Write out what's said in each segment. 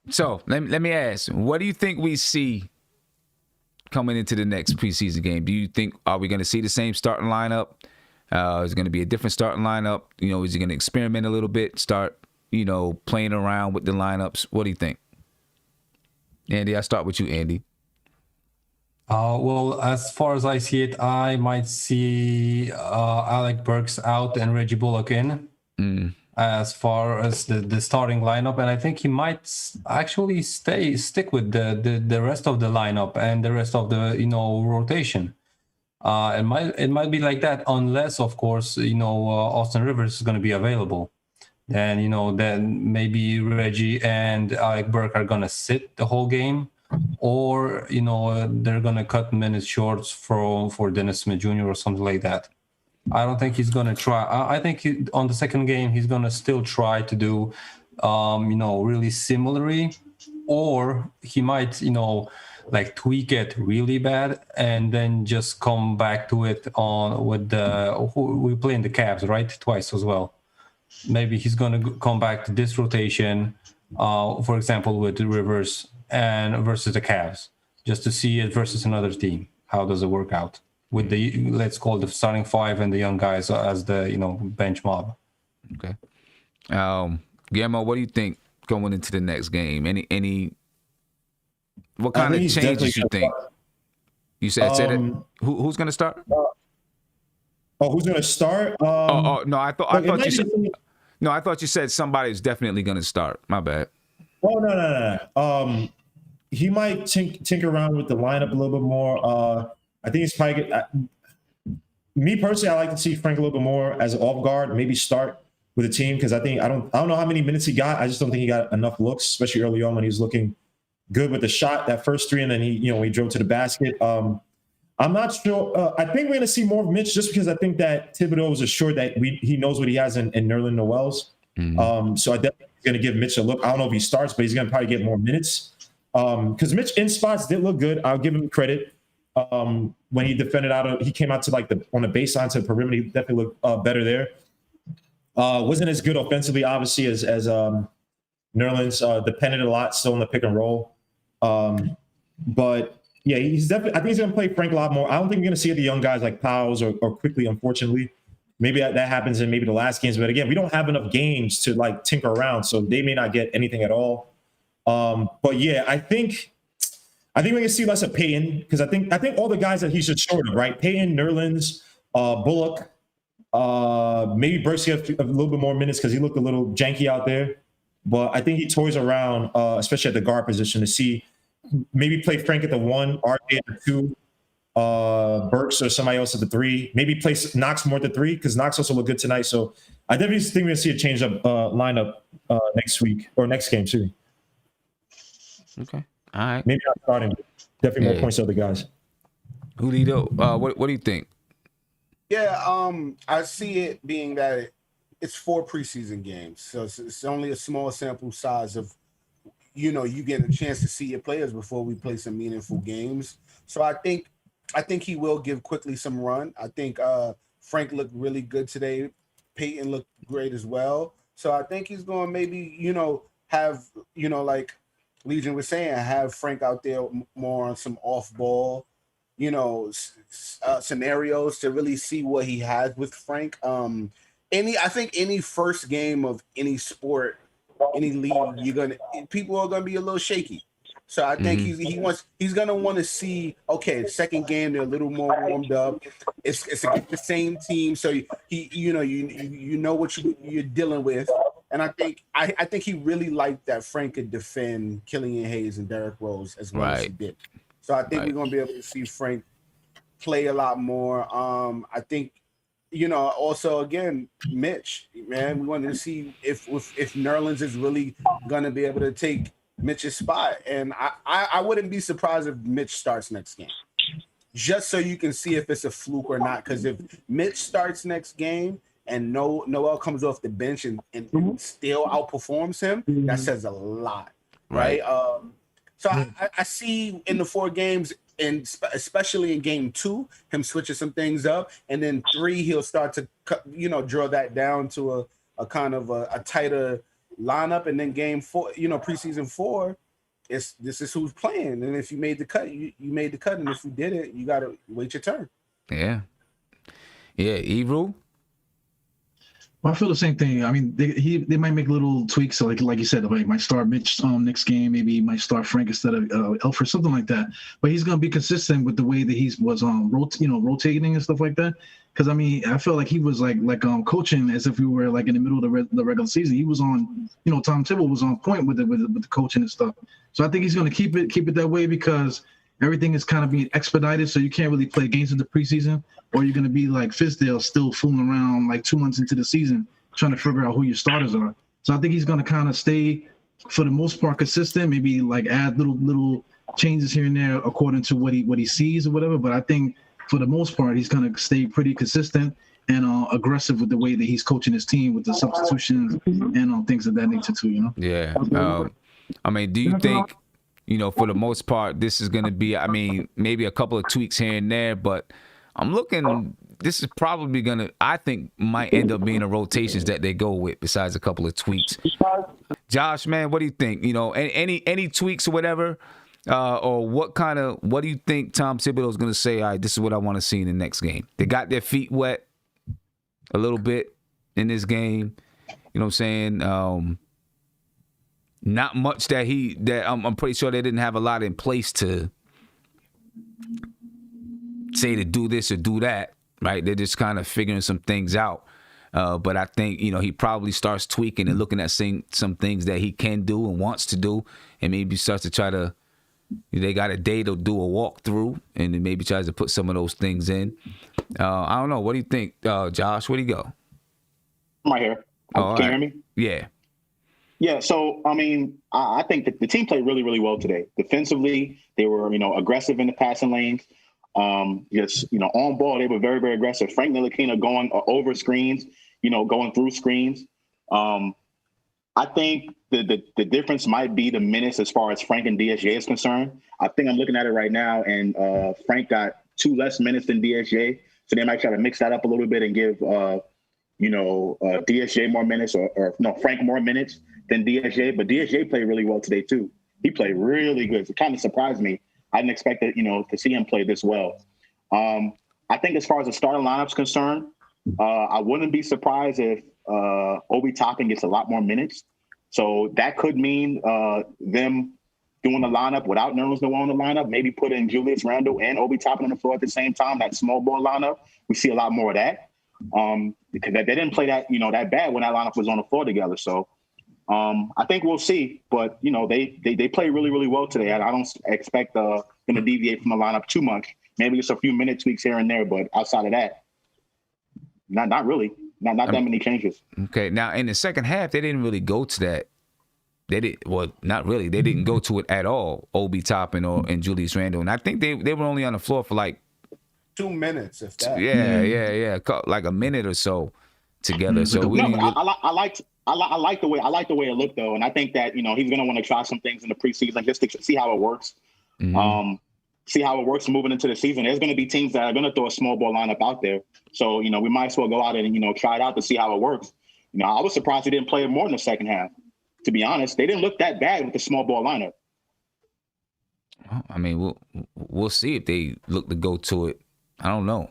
So let me ask, what do you think we see coming into the next preseason game? Do you think are we going to see the same starting lineup? Is it going to be a different starting lineup? Is he going to experiment a little bit, start playing around with the lineups? What do you think, Andy? I'll start with you, Andy. Well, as far as I see it, I might see Alec Burks out and Reggie Bullock in. As far as the starting lineup, and I think he might actually stick with the rest of the lineup and the rest of the rotation. It might be like that unless, of course, Austin Rivers is going to be available. Then then maybe Reggie and Alec Burke are going to sit the whole game, or they're going to cut minutes short for Dennis Smith Jr. or something like that. I don't think he's going to try. I think on the second game, he's going to still try to do, really similarly, or he might, like tweak it really bad and then just come back to it with we play in the Cavs, right? Twice as well. Maybe he's going to come back to this rotation, for example, with the Rivers and versus the Cavs, just to see it versus another team. How does it work out? With the, let's call the starting five and the young guys as the bench mob. Okay. Guillermo, what do you think going into the next game? Any what kind of changes you think? You said it. Who's going to start? Who's going to start? No, I thought you said no. I thought you said somebody's definitely going to start. My bad. Oh no. He might tinker around with the lineup a little bit more. I think it's probably me personally. I like to see Frank a little bit more as an off guard. Maybe start with a team because I don't know how many minutes he got. I just don't think he got enough looks, especially early on when he was looking good with the shot, that first three, and then he drove to the basket. I'm not sure. I think we're going to see more of Mitch just because I think that Thibodeau was assured that he knows what he has in Nerlens Noel's. So I definitely going to give Mitch a look. I don't know if he starts, but he's going to probably get more minutes because Mitch in spots did look good. I'll give him credit. When he defended he came out to on the baseline to the perimeter. He definitely looked better there. Wasn't as good offensively, obviously, as Nerlens. Depended a lot still in the pick and roll. But yeah, he's definitely. I think he's going to play Frank a lot more. I don't think we're going to see the young guys like Powell's or Quickly, unfortunately. Maybe that happens in maybe the last games. But again, we don't have enough games to tinker around, so they may not get anything at all. But yeah, I think we're going to see less of Payton because I think all the guys that he's just short of, right? Payton, Nerlens, Bullock, maybe Burks get a little bit more minutes because he looked a little janky out there. But I think he toys around, especially at the guard position, to see maybe play Frank at the 1, RJ at the 2, Burks or somebody else at the 3. Maybe play Knox more at the 3 because Knox also looked good tonight. So I definitely think we're going to see a change of lineup next week or next game too. Okay. All right. Maybe not starting. Definitely more points to other guys. Julito, what do you think? Yeah, I see it being that it's 4 preseason games, so it's only a small sample size of, you get a chance to see your players before we play some meaningful games. So I think he will give Quickly some run. I think Frank looked really good today. Payton looked great as well. So I think he's going to maybe, have, like Legion was saying, have Frank out there more on some off-ball, scenarios to really see what he has with Frank. I think any first game of any sport, any league, people are gonna be a little shaky. So I think he's gonna want to see, okay, second game they're a little more warmed up. It's against the same team, so you know what you're dealing with. And I think he really liked that Frank could defend Killian Hayes and Derrick Rose as well as he did. So I think we're gonna be able to see Frank play a lot more. I think, also again, Mitch, man, we wanted to see if Nerlens is really gonna be able to take Mitch's spot, and I wouldn't be surprised if Mitch starts next game, just so you can see if it's a fluke or not. Because if Mitch starts next game and Noel comes off the bench and still outperforms him, that says a lot, right? So I see in the 4 games, and especially in game 2, him switching some things up, and then 3 he'll start to draw that down to a kind of a tighter lineup, and then game 4, preseason 4, this is who's playing. And if you made the cut, you made the cut, and if you didn't, you gotta wait your turn. Yeah. Ebro. Well, I feel the same thing. I mean, they might make little tweaks. So like you said, like might start Mitch next game. Maybe he might start Frank instead of Elfrid, something like that. But he's gonna be consistent with the way that he was rotating and stuff like that. Because I mean, I felt like he was like coaching as if we were like in the middle of the regular season. He was on, Tom Thibodeau was on point with the coaching and stuff. So I think he's gonna keep it that way because everything is kind of being expedited. So you can't really play games in the preseason, or you're gonna be like Fizdale, still fooling around like 2 months into the season trying to figure out who your starters are. So I think he's gonna kind of stay for the most part consistent. Maybe like add little changes here and there according to what he sees or whatever. But I think for the most part, he's going to stay pretty consistent and aggressive with the way that he's coaching his team with the substitutions and things of that nature too, Yeah. I mean, do you think, for the most part, this is going to be, I mean, maybe a couple of tweaks here and there, but I'm looking, this is probably going to, I think, might end up being the rotations that they go with besides a couple of tweaks. Josh, man, what do you think? Any tweaks or whatever? Or what do you think Tom Thibodeau is going to say, all right, this is what I want to see in the next game? They got their feet wet a little bit in this game. You know what I'm saying? Not much that I'm pretty sure they didn't have a lot in place to say to do this or do that, right? They're just kind of figuring some things out. But I think, he probably starts tweaking and looking at some things that he can do and wants to do, and maybe starts to try to, they got a day to do a walkthrough, and then maybe tries to put some of those things in. I don't know. What do you think, Josh? Where do you go? I'm right here. Can you hear me? Yeah. Yeah. So, I mean, I think that the team played really, really well today. Defensively, they were, aggressive in the passing lanes. On ball, they were very, very aggressive. Frank Ntilikina going over screens, going through screens. I think the difference might be the minutes as far as Frank and DSJ is concerned. I think I'm looking at it right now, and Frank got 2 less minutes than DSJ, so they might try to mix that up a little bit and give DSJ more minutes, or Frank more minutes than DSJ. But DSJ played really well today too. He played really good. It kind of surprised me. I didn't expect it, to see him play this well. I think as far as the starting lineup's concerned, I wouldn't be surprised if Obi Toppin gets a lot more minutes. So that could mean them doing the lineup without Nerlens Noel in the lineup, maybe put in Julius Randle and Obi Toppin on the floor at the same time, that small ball lineup. We see a lot more of that because they didn't play that, that bad when that lineup was on the floor together. So I think we'll see. But, they play really, really well today. I don't expect them to deviate from the lineup too much. Maybe just a few minute tweaks here and there, but outside of that, not really. Not that many changes. Okay. Now, in the second half, they didn't really go to that. Not really. They didn't go to it at all, Obi Toppin and Julius Randle. And I think they were only on the floor for like 2 minutes, if that. Yeah. Like a minute or so together. So I like the way it looked, though. And I think that, he's going to want to try some things in the preseason just to see how it works. Mm-hmm. See how it works moving into the season. There's going to be teams that are going to throw a small ball lineup out there. So, we might as well go out and, try it out to see how it works. I was surprised they didn't play it more in the second half. To be honest, they didn't look that bad with the small ball lineup. Well, I mean, we'll see if they look to go to it. I don't know.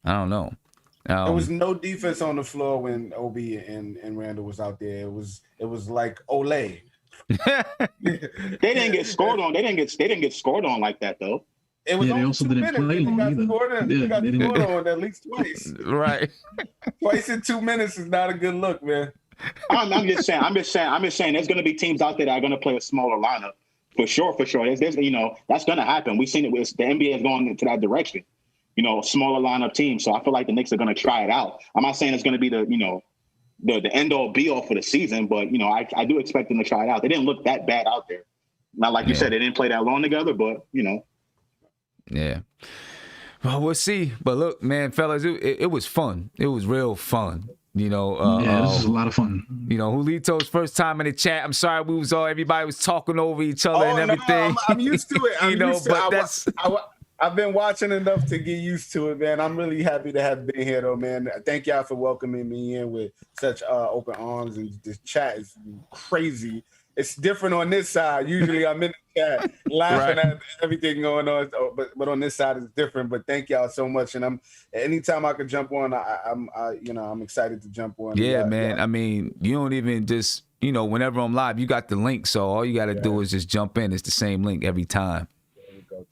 There was no defense on the floor when Obi and Randall was out there. It was like Olay. They didn't get scored on. They didn't get scored on like that though. It was they also didn't play long either. They got scored on at least twice. Right. Twice in 2 minutes is not a good look, man. I'm just saying. There's going to be teams out there that are going to play a smaller lineup for sure. There's that's going to happen. We've seen it with the NBA is going into that direction. Smaller lineup teams. So I feel like the Knicks are going to try it out. I'm not saying it's going to be the end all be all for the season, but I do expect them to try it out. They didn't look that bad out there. Not like you said, they didn't play that long together, but Yeah. Well, we'll see. But look, man, fellas, it was fun. It was real fun. This is a lot of fun. Julito's first time in the chat. I'm sorry, everybody was talking over each other and everything. No, I'm used to it. I've been watching enough to get used to it, man. I'm really happy to have been here, though, man. Thank y'all for welcoming me in with such open arms, and this chat is crazy. It's different on this side. Usually, I'm in the chat laughing at everything going on, but on this side it's different. But thank y'all so much, and anytime I can jump on, I'm excited to jump on. Yeah, man. I mean, you don't even just whenever I'm live, you got the link, so all you got to do is just jump in. It's the same link every time.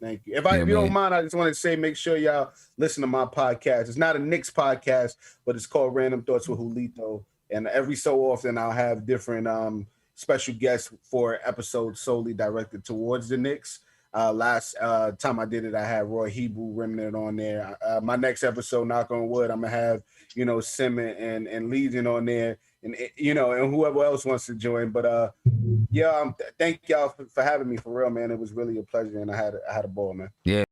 Thank you. If you don't mind, I just want to say, make sure y'all listen to my podcast. It's not a Knicks podcast, but it's called Random Thoughts with Julito. And every so often, I'll have different special guests for episodes solely directed towards the Knicks. Last time I did it, I had Roy Hebrew Remnant on there. My next episode, knock on wood, I'm gonna have Simmons and Legion on there, and and whoever else wants to join. But thank y'all for having me, for real, man. It was really a pleasure, and I had a ball, man. Yeah.